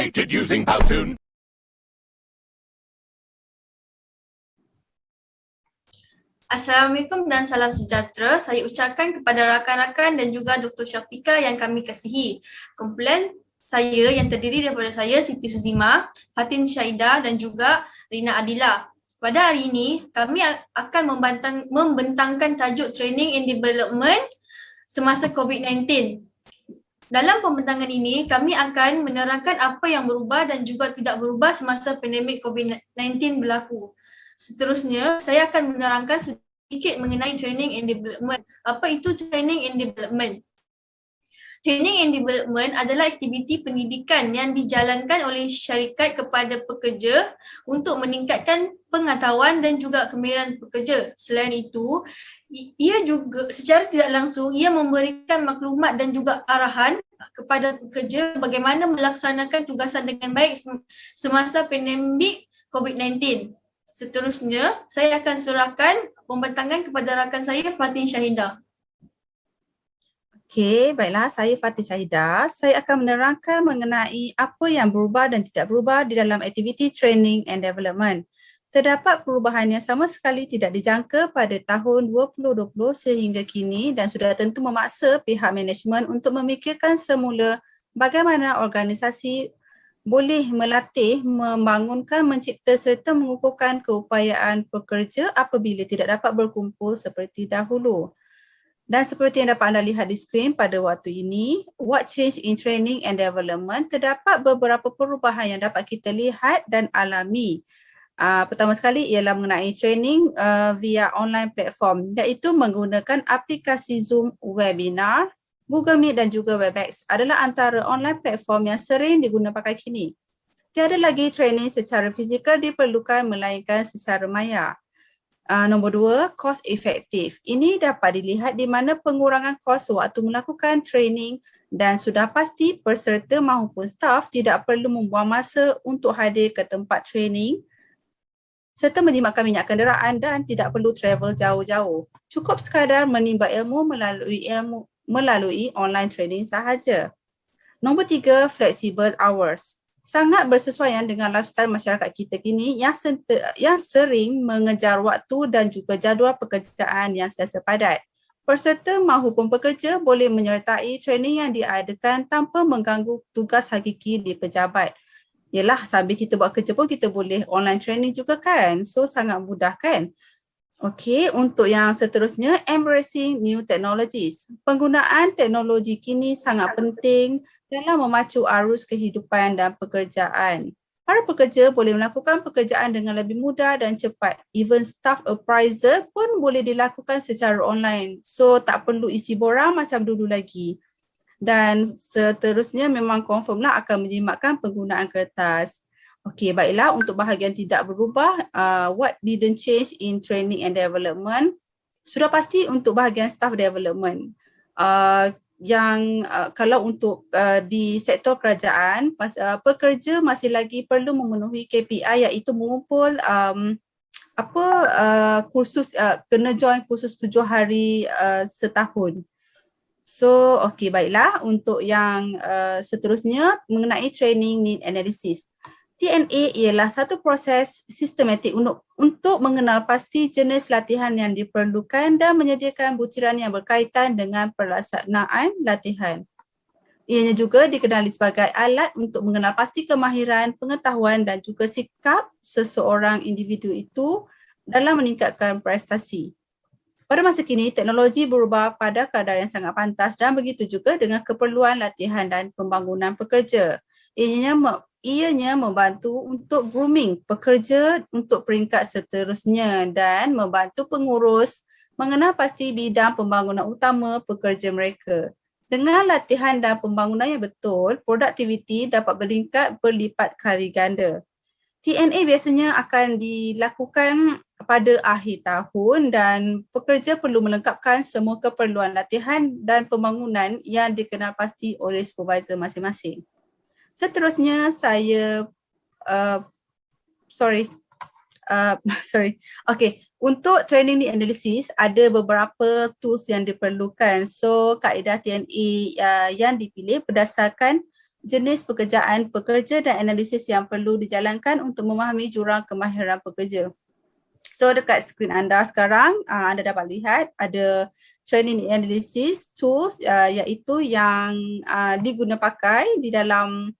created using Powtoon. Assalamualaikum dan salam sejahtera. Saya ucapkan kepada rakan-rakan dan juga Dr. Syafiqah yang kami kasihi. Kumpulan saya yang terdiri daripada saya, Siti Suzima, Fatin Syahidah dan juga Rina Adila. Pada hari ini, kami akan membentangkan tajuk Training and Development semasa COVID-19. Dalam pembentangan ini, kami akan menerangkan apa yang berubah dan juga tidak berubah semasa pandemik COVID-19 berlaku. Seterusnya, saya akan menerangkan sedikit mengenai training and development. Apa itu training and development? Training and development adalah aktiviti pendidikan yang dijalankan oleh syarikat kepada pekerja untuk meningkatkan pengetahuan dan juga kemahiran pekerja. Selain itu, ia juga secara tidak langsung ia memberikan maklumat dan juga arahan kepada pekerja bagaimana melaksanakan tugasan dengan baik semasa pandemik COVID-19. Seterusnya, saya akan serahkan pembentangan kepada rakan saya, Fatin Syahidah. Okey, baiklah. Saya Fatin Syahidah. Saya akan menerangkan mengenai apa yang berubah dan tidak berubah di dalam aktiviti training and development. Terdapat perubahan yang sama sekali tidak dijangka pada tahun 2020 sehingga kini dan sudah tentu memaksa pihak management untuk memikirkan semula bagaimana organisasi boleh melatih, membangunkan, mencipta serta mengukuhkan keupayaan pekerja apabila tidak dapat berkumpul seperti dahulu. Dan seperti yang dapat anda lihat di skrin pada waktu ini, what change in training and development, terdapat beberapa perubahan yang dapat kita lihat dan alami. Pertama sekali ialah mengenai training via online platform, iaitu menggunakan aplikasi Zoom webinar, Google Meet dan juga Webex adalah antara online platform yang sering digunakan pakai kini. Tiada lagi training secara fizikal diperlukan melainkan secara maya. Nombor dua, cost efektif. Ini dapat dilihat di mana pengurangan kos waktu melakukan training dan sudah pasti peserta maupun staf tidak perlu membuang masa untuk hadir ke tempat training serta menjimatkan minyak kenderaan dan tidak perlu travel jauh-jauh. Cukup sekadar menimba ilmu melalui online training sahaja. Nombor tiga, flexible hours. Sangat bersesuaian dengan lifestyle masyarakat kita kini yang sering mengejar waktu dan juga jadual pekerjaan yang sentiasa padat. Peserta maupun pekerja boleh menyertai training yang diadakan tanpa mengganggu tugas hakiki di pejabat. Yalah, sambil kita buat kerja pun kita boleh online training juga kan? So sangat mudah kan? Okey, untuk yang seterusnya, embracing new technologies. Penggunaan teknologi kini sangat penting dalam memacu arus kehidupan dan pekerjaan. Para pekerja boleh melakukan pekerjaan dengan lebih mudah dan cepat. Even staff appraisal pun boleh dilakukan secara online. So tak perlu isi borang macam dulu lagi. Dan seterusnya memang confirm lah akan menjimatkan penggunaan kertas. Okey, baiklah, untuk bahagian tidak berubah, what didn't change in training and development, sudah pasti untuk bahagian staff development. Kalau untuk di sektor kerajaan, pekerja masih lagi perlu memenuhi KPI iaitu mengumpul kursus, kena join kursus 7 hari setahun. So, okey, baiklah, untuk yang seterusnya mengenai training need analysis. TNA ialah satu proses sistematik untuk mengenal pasti jenis latihan yang diperlukan dan menyediakan butiran yang berkaitan dengan pelaksanaan latihan. Ianya juga dikenali sebagai alat untuk mengenal pasti kemahiran, pengetahuan dan juga sikap seseorang individu itu dalam meningkatkan prestasi. Pada masa kini, teknologi berubah pada kadar yang sangat pantas dan begitu juga dengan keperluan latihan dan pembangunan pekerja. Ianya membantu untuk grooming pekerja untuk peringkat seterusnya dan membantu pengurus mengenal pasti bidang pembangunan utama pekerja mereka. Dengan latihan dan pembangunan yang betul, produktiviti dapat meningkat berlipat kali ganda. TNA biasanya akan dilakukan pada akhir tahun dan pekerja perlu melengkapkan semua keperluan latihan dan pembangunan yang dikenal pasti oleh supervisor masing-masing. Seterusnya saya untuk training need analysis ada beberapa tools yang diperlukan. So kaedah TNA yang dipilih berdasarkan jenis pekerjaan pekerja dan analisis yang perlu dijalankan untuk memahami jurang kemahiran pekerja. So dekat skrin anda sekarang, anda dapat lihat ada training analysis tools iaitu yang diguna pakai di dalam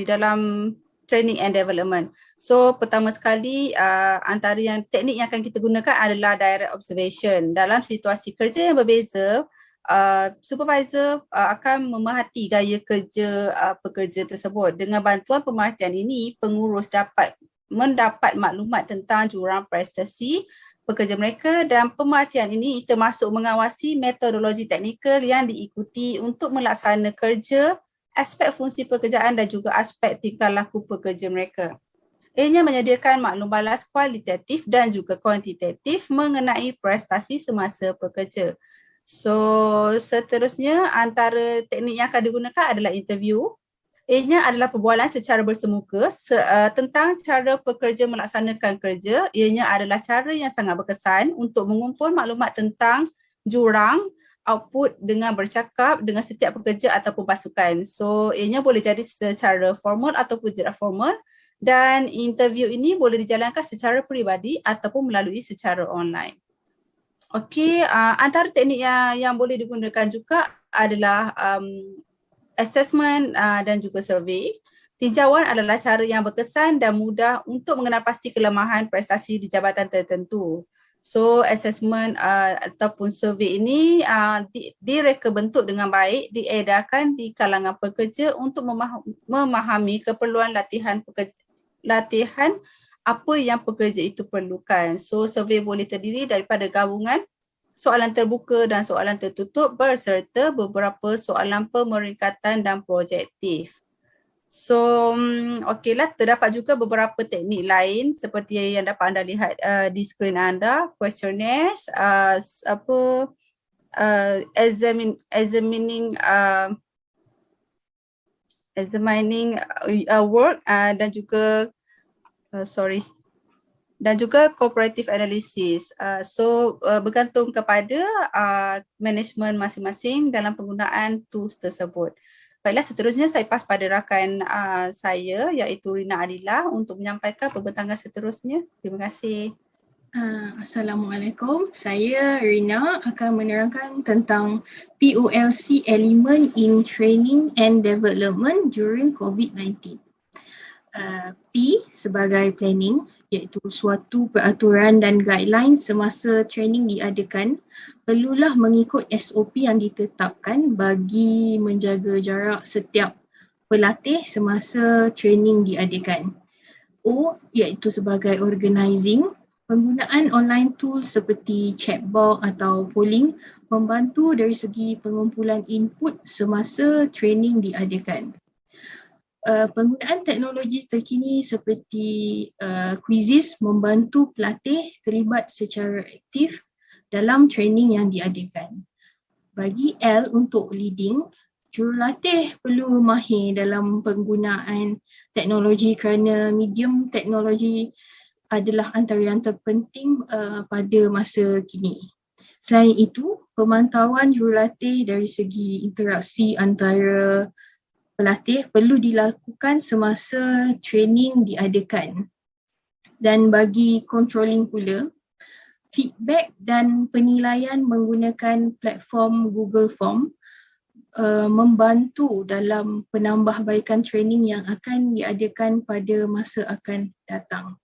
dalam training and development. So pertama sekali antara yang teknik yang akan kita gunakan adalah direct observation. Dalam situasi kerja yang berbeza, supervisor akan memerhati gaya kerja pekerja tersebut. Dengan bantuan pemerhatian ini, pengurus dapat mendapat maklumat tentang jurang prestasi pekerja mereka, dan pemerhatian ini termasuk mengawasi metodologi teknikal yang diikuti untuk melaksana kerja, aspek fungsi pekerjaan dan juga aspek tingkah laku pekerja mereka. Ianya menyediakan maklum balas kualitatif dan juga kuantitatif mengenai prestasi semasa bekerja. So seterusnya antara teknik yang akan digunakan adalah interview. Ianya adalah perbualan secara bersemuka tentang cara pekerja melaksanakan kerja. Ianya adalah cara yang sangat berkesan untuk mengumpul maklumat tentang jurang output dengan bercakap dengan setiap pekerja ataupun pasukan. So ianya boleh jadi secara formal ataupun tidak formal, dan interview ini boleh dijalankan secara peribadi ataupun melalui secara online. Okey, antara teknik yang boleh digunakan juga adalah assessment dan juga survey. Tinjauan adalah cara yang berkesan dan mudah untuk mengenal pasti kelemahan prestasi di jabatan tertentu. So assessment ataupun survey ini direka bentuk dengan baik, diedarkan di kalangan pekerja untuk memahami keperluan latihan apa yang pekerja itu perlukan. So survey boleh terdiri daripada gabungan soalan terbuka dan soalan tertutup berserta beberapa soalan pemeringkatan dan projektif. So okeylah, terdapat juga beberapa teknik lain seperti yang dapat anda lihat di skrin anda, questionnaires, examining work dan juga dan juga cooperative analysis. Bergantung kepada management masing-masing dalam penggunaan tools tersebut. Baiklah, seterusnya saya pas pada rakan saya iaitu Rina Adila untuk menyampaikan pembentangan seterusnya. Terima kasih. Assalamualaikum, saya Rina akan menerangkan tentang POLC element in training and development during COVID-19. P sebagai planning, iaitu suatu peraturan dan guideline semasa training diadakan perlulah mengikut SOP yang ditetapkan bagi menjaga jarak setiap pelatih semasa training diadakan. O iaitu sebagai organizing, penggunaan online tools seperti chatbot atau polling membantu dari segi pengumpulan input semasa training diadakan. Penggunaan teknologi terkini seperti quizzes membantu pelatih terlibat secara aktif dalam training yang diadakan. Bagi L untuk leading, jurulatih perlu mahir dalam penggunaan teknologi kerana medium teknologi adalah antara yang terpenting pada masa kini. Selain itu, pemantauan jurulatih dari segi interaksi antara pelatih perlu dilakukan semasa training diadakan. Dan bagi controlling pula, feedback dan penilaian menggunakan platform Google Form membantu dalam penambahbaikan training yang akan diadakan pada masa akan datang.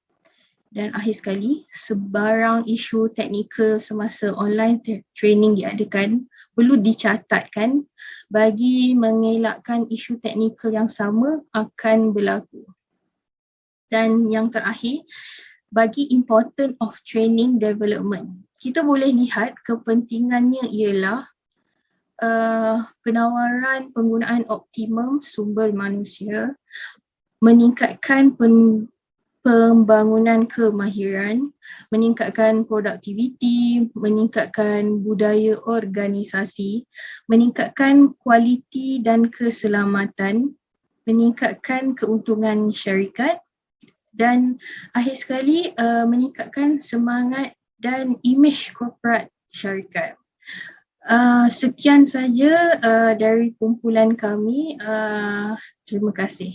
Dan akhir sekali, sebarang isu teknikal semasa online training diadakan perlu dicatatkan bagi mengelakkan isu teknikal yang sama akan berlaku. Dan yang terakhir, bagi important of training development, kita boleh lihat kepentingannya ialah penawaran penggunaan optimum sumber manusia, meningkatkan pembangunan kemahiran, meningkatkan produktiviti, meningkatkan budaya organisasi, meningkatkan kualiti dan keselamatan, meningkatkan keuntungan syarikat, dan akhir sekali meningkatkan semangat dan imej korporat syarikat. Sekian saja dari kumpulan kami. Terima kasih.